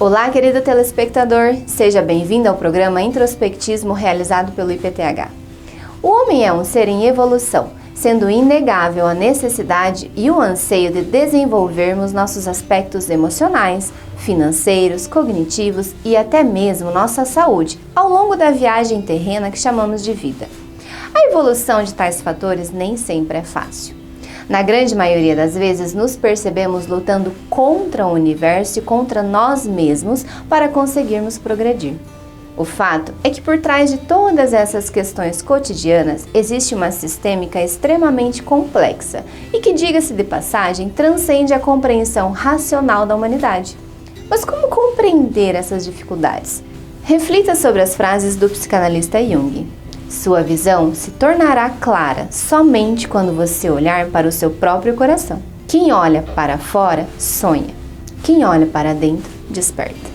Olá, querido telespectador, seja bem-vindo ao programa Introspectismo realizado pelo IPTH. O homem é um ser em evolução, sendo inegável a necessidade e o anseio de desenvolvermos nossos aspectos emocionais, financeiros, cognitivos e até mesmo nossa saúde ao longo da viagem terrena que chamamos de vida. A evolução de tais fatores nem sempre é fácil. Na grande maioria das vezes, nos percebemos lutando contra o universo e contra nós mesmos para conseguirmos progredir. O fato é que por trás de todas essas questões cotidianas existe uma sistêmica extremamente complexa e que, diga-se de passagem, transcende a compreensão racional da humanidade. Mas como compreender essas dificuldades? Reflita sobre as frases do psicanalista Jung. Sua visão se tornará clara somente quando você olhar para o seu próprio coração. Quem olha para fora, sonha. Quem olha para dentro, desperta.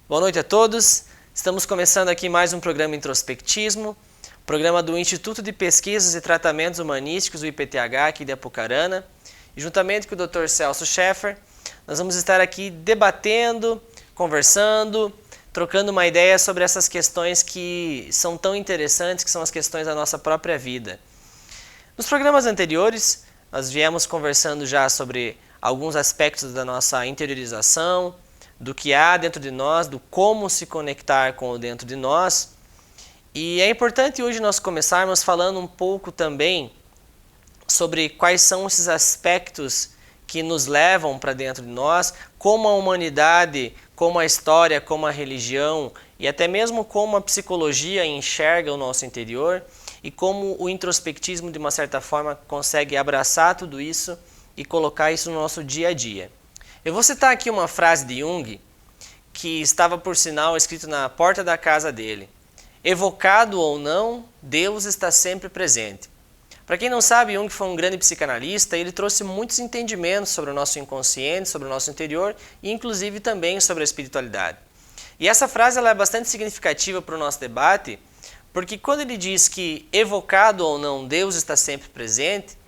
Boa noite a todos. Estamos começando aqui mais um programa Introspectismo, programa do Instituto de Pesquisas e Tratamentos Humanísticos do IPTH aqui de Apucarana. E juntamente com o Dr. Celso Scheffer, nós vamos estar aqui debatendo, conversando, trocando uma ideia sobre essas questões que são tão interessantes, que são as questões da nossa própria vida. Nos programas anteriores, nós viemos conversando já sobre alguns aspectos da nossa interiorização, do que há dentro de nós, do como se conectar com o dentro de nós. E é importante hoje nós começarmos falando um pouco também sobre quais são esses aspectos que nos levam para dentro de nós, como a humanidade, como a história, como a religião e até mesmo como a psicologia enxerga o nosso interior e como o introspectismo, de uma certa forma, consegue abraçar tudo isso e colocar isso no nosso dia a dia. Eu vou citar aqui uma frase de Jung, que estava, por sinal, escrito na porta da casa dele. Evocado ou não, Deus está sempre presente. Para quem não sabe, Jung foi um grande psicanalista e ele trouxe muitos entendimentos sobre o nosso inconsciente, sobre o nosso interior e inclusive também sobre a espiritualidade. E essa frase ela é bastante significativa para o nosso debate, porque quando ele diz que evocado ou não, Deus está sempre presente,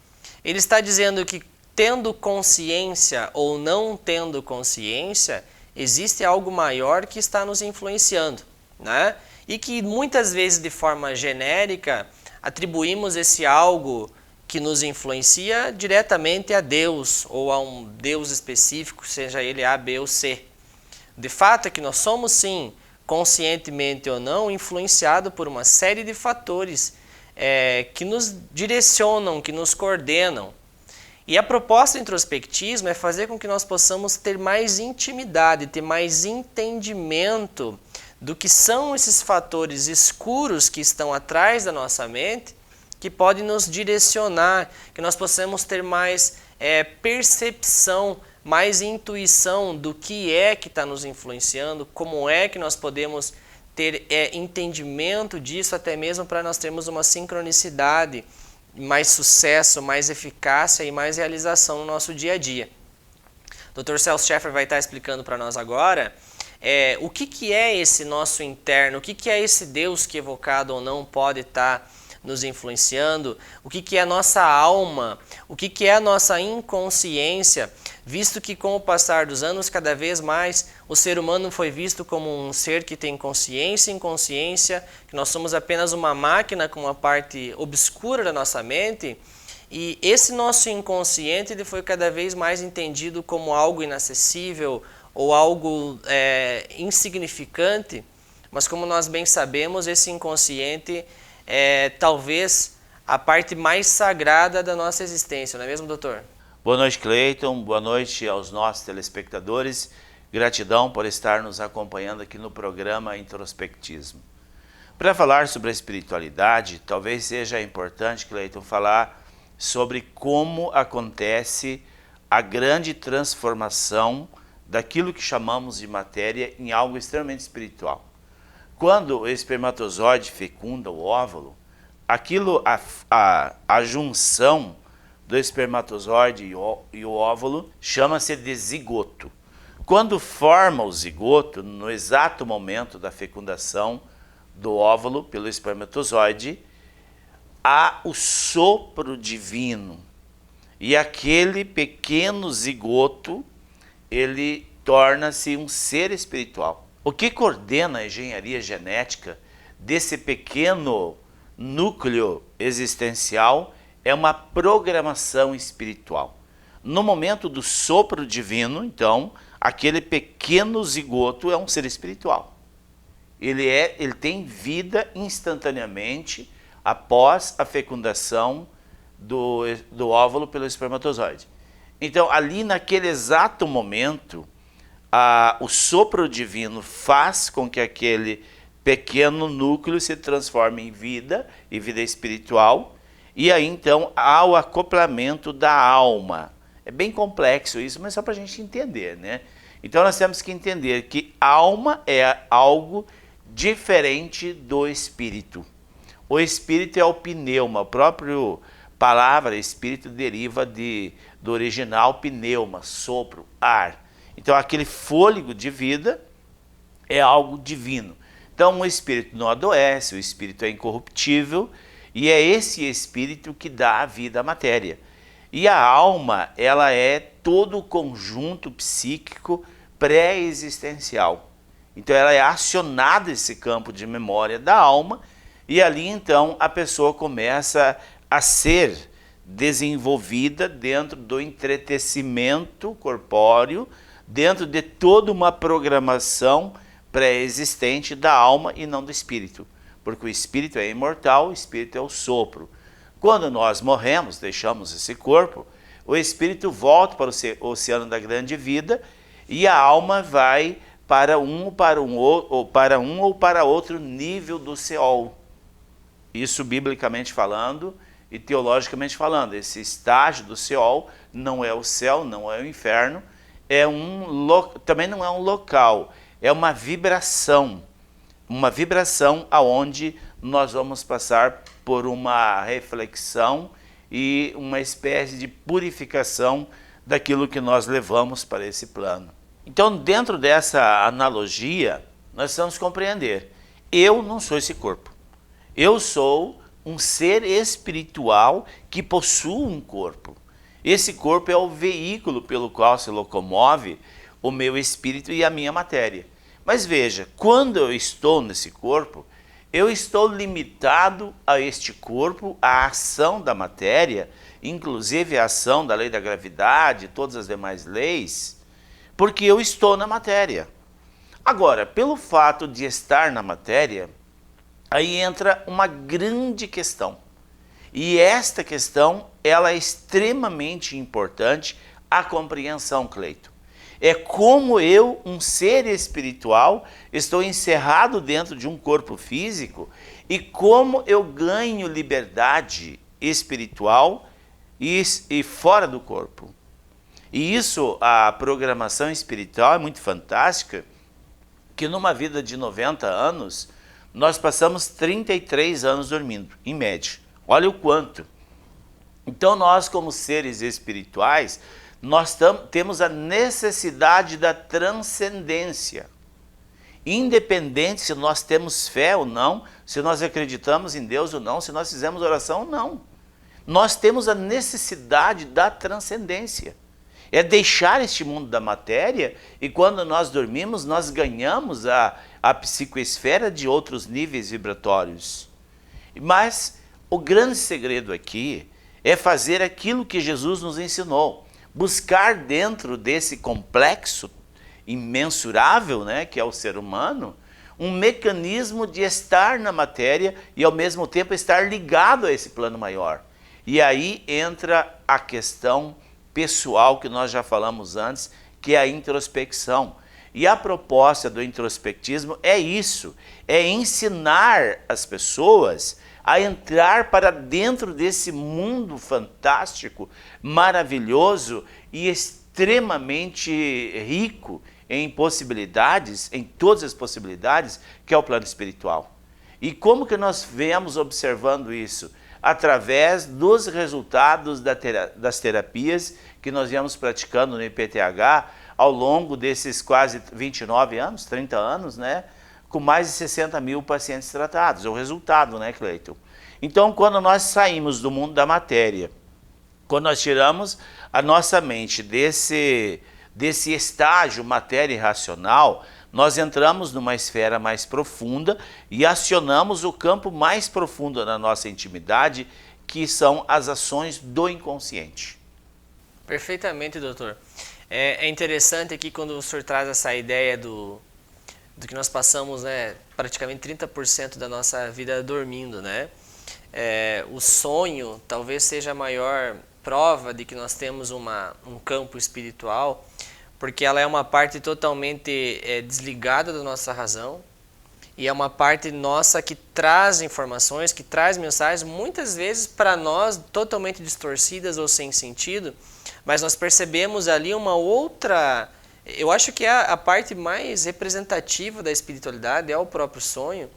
ele está dizendo que tendo consciência ou não tendo consciência, existe algo maior que está nos influenciando, né? E que muitas vezes de forma genérica atribuímos esse algo que nos influencia diretamente a Deus ou a um Deus específico, seja ele A, B ou C. De fato é que nós somos sim, conscientemente ou não, influenciados por uma série de fatores que nos direcionam, que nos coordenam. E a proposta do introspectismo é fazer com que nós possamos ter mais intimidade, ter mais entendimento do que são esses fatores escuros que estão atrás da nossa mente, que podem nos direcionar, que nós possamos ter mais percepção, mais intuição do que está nos influenciando, como é que nós podemos ter entendimento disso, até mesmo para nós termos uma sincronicidade, mais sucesso, mais eficácia e mais realização no nosso dia a dia. O Dr. Celso Scheffer vai estar explicando para nós agora o que é esse nosso interno, o que é esse Deus que evocado ou não pode estar nos influenciando, o que é a nossa alma, o que é a nossa inconsciência, visto que com o passar dos anos, cada vez mais, o ser humano foi visto como um ser que tem consciência e inconsciência, que nós somos apenas uma máquina com uma parte obscura da nossa mente, e esse nosso inconsciente ele foi cada vez mais entendido como algo inacessível, ou algo insignificante, mas como nós bem sabemos, esse inconsciente é talvez a parte mais sagrada da nossa existência, não é mesmo, doutor? Boa noite, Cleiton, boa noite aos nossos telespectadores, gratidão por estar nos acompanhando aqui no programa Introspectismo. Para falar sobre a espiritualidade, talvez seja importante, Cleiton, falar sobre como acontece a grande transformação daquilo que chamamos de matéria em algo extremamente espiritual. Quando o espermatozoide fecunda o óvulo, a junção do espermatozoide e o óvulo chama-se de zigoto. Quando forma o zigoto, no exato momento da fecundação do óvulo pelo espermatozoide, há o sopro divino. E aquele pequeno zigoto, ele torna-se um ser espiritual. O que coordena a engenharia genética desse pequeno núcleo existencial é uma programação espiritual. No momento do sopro divino, então, aquele pequeno zigoto é um ser espiritual. Ele tem vida instantaneamente após a fecundação do óvulo pelo espermatozoide. Então, ali naquele exato momento, o sopro divino faz com que aquele pequeno núcleo se transforme em vida, e vida espiritual, e aí então há o acoplamento da alma. É bem complexo isso, mas só para a gente entender, né? Então nós temos que entender que alma é algo diferente do espírito. O espírito é o pneuma, a própria palavra espírito deriva do original pneuma, sopro, ar. Então aquele fôlego de vida é algo divino. Então o espírito não adoece, o espírito é incorruptível, e é esse espírito que dá a vida à matéria. E a alma, ela é todo o conjunto psíquico pré-existencial. Então ela é acionada esse campo de memória da alma, e ali então a pessoa começa a ser desenvolvida dentro do entretecimento corpóreo, dentro de toda uma programação pré-existente da alma e não do espírito. Porque o espírito é imortal, o espírito é o sopro. Quando nós morremos, deixamos esse corpo, o espírito volta para o oceano da grande vida e a alma vai para um ou para outro nível do Seol. Isso biblicamente falando e teologicamente falando. Esse estágio do Seol não é o céu, não é o inferno, também não é um local, é uma vibração aonde nós vamos passar por uma reflexão e uma espécie de purificação daquilo que nós levamos para esse plano. Então, dentro dessa analogia, nós precisamos compreender, eu não sou esse corpo, eu sou um ser espiritual que possui um corpo. Esse corpo é o veículo pelo qual se locomove o meu espírito e a minha matéria. Mas veja, quando eu estou nesse corpo, eu estou limitado a este corpo, à ação da matéria, inclusive a ação da lei da gravidade, todas as demais leis, porque eu estou na matéria. Agora, pelo fato de estar na matéria, aí entra uma grande questão. E esta questão, ela é extremamente importante, a compreensão, Cleito. É como eu, um ser espiritual, estou encerrado dentro de um corpo físico e como eu ganho liberdade espiritual e fora do corpo. E isso, a programação espiritual é muito fantástica, que numa vida de 90 anos, nós passamos 33 anos dormindo, em média. Olha o quanto. Então nós, como seres espirituais, nós temos a necessidade da transcendência. Independente se nós temos fé ou não, se nós acreditamos em Deus ou não, se nós fizemos oração ou não. Nós temos a necessidade da transcendência. É deixar este mundo da matéria e quando nós dormimos, nós ganhamos a psicoesfera de outros níveis vibratórios. Mas o grande segredo aqui é fazer aquilo que Jesus nos ensinou. Buscar dentro desse complexo imensurável, né, que é o ser humano, um mecanismo de estar na matéria e ao mesmo tempo estar ligado a esse plano maior. E aí entra a questão pessoal que nós já falamos antes, que é a introspecção. E a proposta do introspectismo é isso, é ensinar as pessoas a entrar para dentro desse mundo fantástico, maravilhoso e extremamente rico em possibilidades, em todas as possibilidades, que é o plano espiritual. E como que nós viemos observando isso? Através dos resultados das terapias que nós viemos praticando no IPTH ao longo desses quase 29 anos, 30 anos, né? Com mais de 60 mil pacientes tratados. É o resultado, né, Cleiton? Então, quando nós saímos do mundo da matéria, quando nós tiramos a nossa mente desse estágio matéria irracional, nós entramos numa esfera mais profunda e acionamos o campo mais profundo da nossa intimidade, que são as ações do inconsciente. Perfeitamente, doutor. É interessante aqui quando o senhor traz essa ideia do que nós passamos, né, praticamente 30% da nossa vida dormindo, né? O sonho talvez seja a maior prova de que nós temos um campo espiritual, porque ela é uma parte totalmente desligada da nossa razão e é uma parte nossa que traz informações, que traz mensagens, muitas vezes para nós totalmente distorcidas ou sem sentido, mas nós percebemos ali uma outra... Eu acho que a parte mais representativa da espiritualidade é o próprio sonho,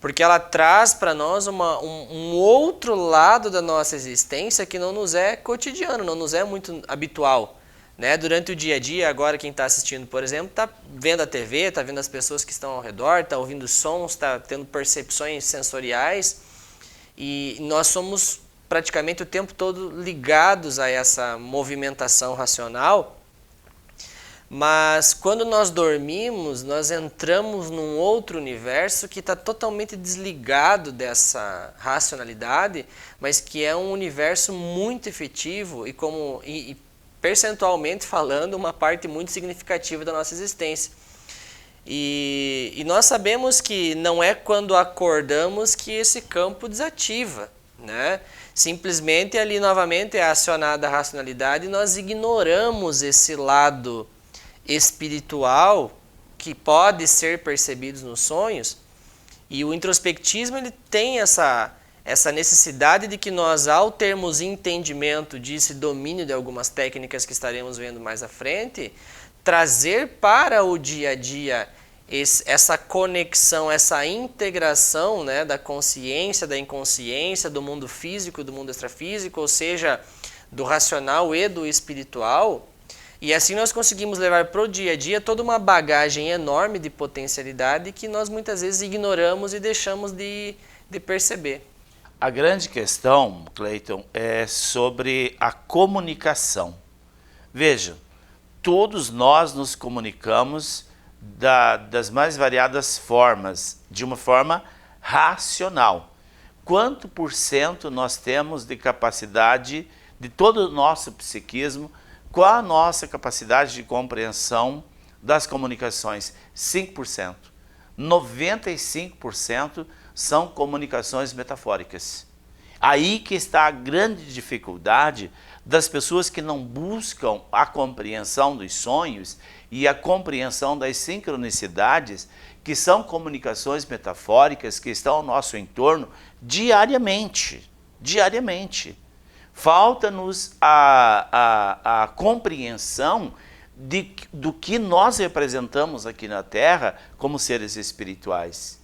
porque ela traz para nós um outro lado da nossa existência que não nos é cotidiano, não nos é muito habitual. Né? Durante o dia a dia, agora quem está assistindo, por exemplo, está vendo a TV, está vendo as pessoas que estão ao redor, está ouvindo sons, está tendo percepções sensoriais, e nós somos praticamente o tempo todo ligados a essa movimentação racional. Mas quando nós dormimos, nós entramos num outro universo que está totalmente desligado dessa racionalidade, mas que é um universo muito efetivo e percentualmente falando, uma parte muito significativa da nossa existência. E nós sabemos que não é quando acordamos que esse campo desativa, né? Simplesmente ali novamente é acionada a racionalidade e nós ignoramos esse lado espiritual que pode ser percebido nos sonhos. E o introspectismo ele tem essa necessidade de que nós, ao termos entendimento disso e domínio de algumas técnicas que estaremos vendo mais à frente, trazer para o dia a dia essa conexão, essa integração, né, da consciência, da inconsciência, do mundo físico, do mundo extrafísico, ou seja, do racional e do espiritual. E assim nós conseguimos levar para o dia a dia toda uma bagagem enorme de potencialidade que nós muitas vezes ignoramos e deixamos de perceber. A grande questão, Cleiton, é sobre a comunicação. Veja, todos nós nos comunicamos das mais variadas formas, de uma forma racional. Quanto por cento nós temos de capacidade de todo o nosso psiquismo, qual a nossa capacidade de compreensão das comunicações? 5%. 95% são comunicações metafóricas. Aí que está a grande dificuldade das pessoas que não buscam a compreensão dos sonhos e a compreensão das sincronicidades, que são comunicações metafóricas que estão ao nosso entorno diariamente. Diariamente. Falta-nos a compreensão do que nós representamos aqui na Terra como seres espirituais.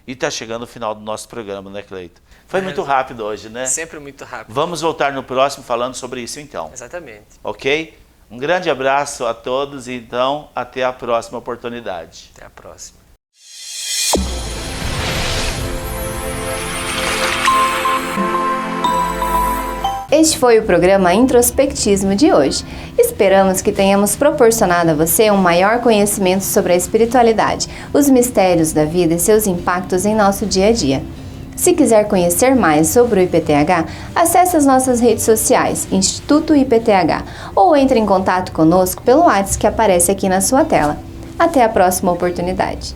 E está chegando o final do nosso programa, né, Cleiton? Foi muito rápido hoje, né? Sempre muito rápido. Vamos voltar no próximo falando sobre isso então. Exatamente. Ok? Um grande abraço a todos e então até a próxima oportunidade. Até a próxima. Este foi o programa Introspectismo de hoje. Esperamos que tenhamos proporcionado a você um maior conhecimento sobre a espiritualidade, os mistérios da vida e seus impactos em nosso dia a dia. Se quiser conhecer mais sobre o IPTH, acesse as nossas redes sociais, Instituto IPTH, ou entre em contato conosco pelo WhatsApp que aparece aqui na sua tela. Até a próxima oportunidade.